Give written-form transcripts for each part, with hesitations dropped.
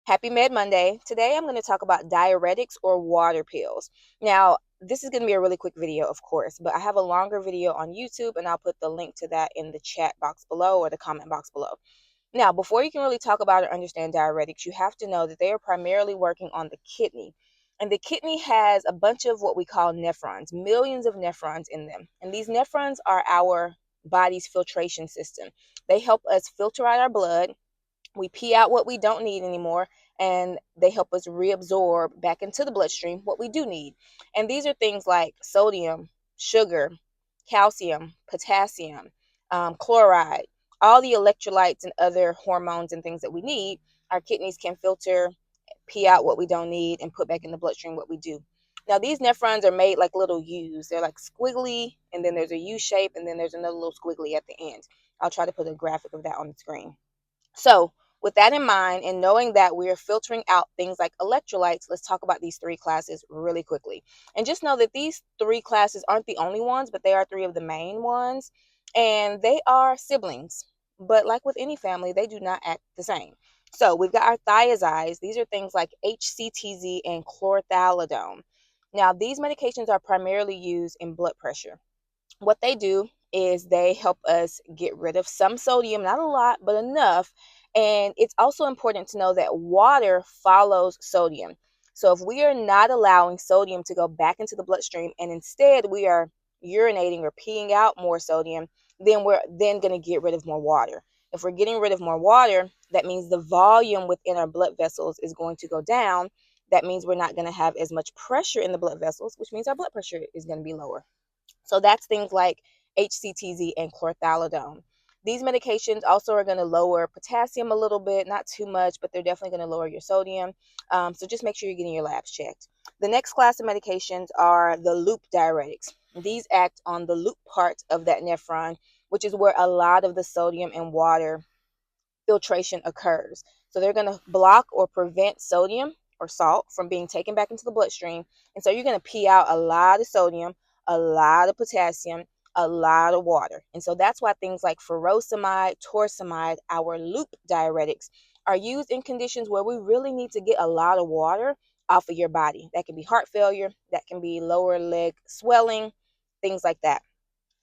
Happy Med Monday. Today I'm going to talk about diuretics or water pills. Now, this is going to be a really quick video, of course, but I have a longer video on YouTube and I'll put the link to that in the chat box below or the comment box below. Now, before you can really talk about or understand diuretics, you have to know that they are primarily working on the kidney. And the kidney has a bunch of what we call nephrons, millions of nephrons in them. And these nephrons are our body's filtration system. They help us filter out our blood. We pee out what we don't need anymore, and they help us reabsorb back into the bloodstream what we do need. And these are things like sodium, sugar, calcium, potassium, chloride, all the electrolytes and other hormones and things that we need. Our kidneys can filter, pee out what we don't need, and put back in the bloodstream what we do. Now, these nephrons are made like little U's. They're like squiggly, and then there's a U shape, and then there's another little squiggly at the end. I'll try to put a graphic of that on the screen. So, with that in mind, and knowing that we are filtering out things like electrolytes, let's talk about these three classes really quickly. And just know that these three classes aren't the only ones, but they are three of the main ones. And they are siblings. But like with any family, they do not act the same. So, we've got our thiazides. These are things like HCTZ and chlorthalidone. Now, these medications are primarily used in blood pressure. What they do is they help us get rid of some sodium, not a lot, but enough. And it's also important to know that water follows sodium. So if we are not allowing sodium to go back into the bloodstream and instead we are urinating or peeing out more sodium, then we're then going to get rid of more water. If we're getting rid of more water, that means the volume within our blood vessels is going to go down. That means we're not going to have as much pressure in the blood vessels, which means our blood pressure is going to be lower. So that's things like HCTZ and chlorthalidone. These medications also are going to lower potassium a little bit, not too much, but they're definitely going to lower your sodium. So just make sure you're getting your labs checked. The next class of medications are the loop diuretics. These act on the loop part of that nephron, which is where a lot of the sodium and water filtration occurs. So they're going to block or prevent sodium or salt from being taken back into the bloodstream. And so you're going to pee out a lot of sodium, a lot of potassium, a lot of water. And so that's why things like furosemide, torsemide, our loop diuretics, are used in conditions where we really need to get a lot of water off of your body. That can be heart failure, that can be lower leg swelling, things like that.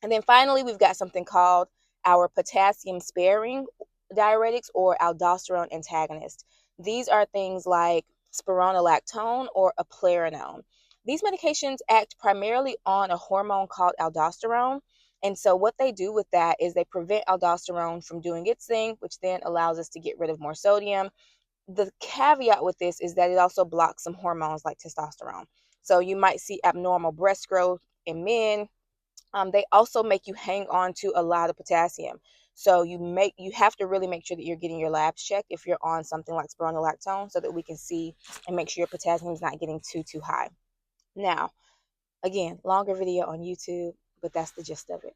And then finally, we've got something called our potassium sparing diuretics or aldosterone antagonist. These are things like spironolactone or eplerenone. These medications act primarily on a hormone called aldosterone. And so what they do with that is they prevent aldosterone from doing its thing, which then allows us to get rid of more sodium. The caveat with this is that it also blocks some hormones like testosterone. So you might see abnormal breast growth in men. They also make you hang on to a lot of potassium. So you have to really make sure that you're getting your labs checked if you're on something like spironolactone so that we can see and make sure your potassium is not getting too high. Now, again, longer video on YouTube, but that's the gist of it.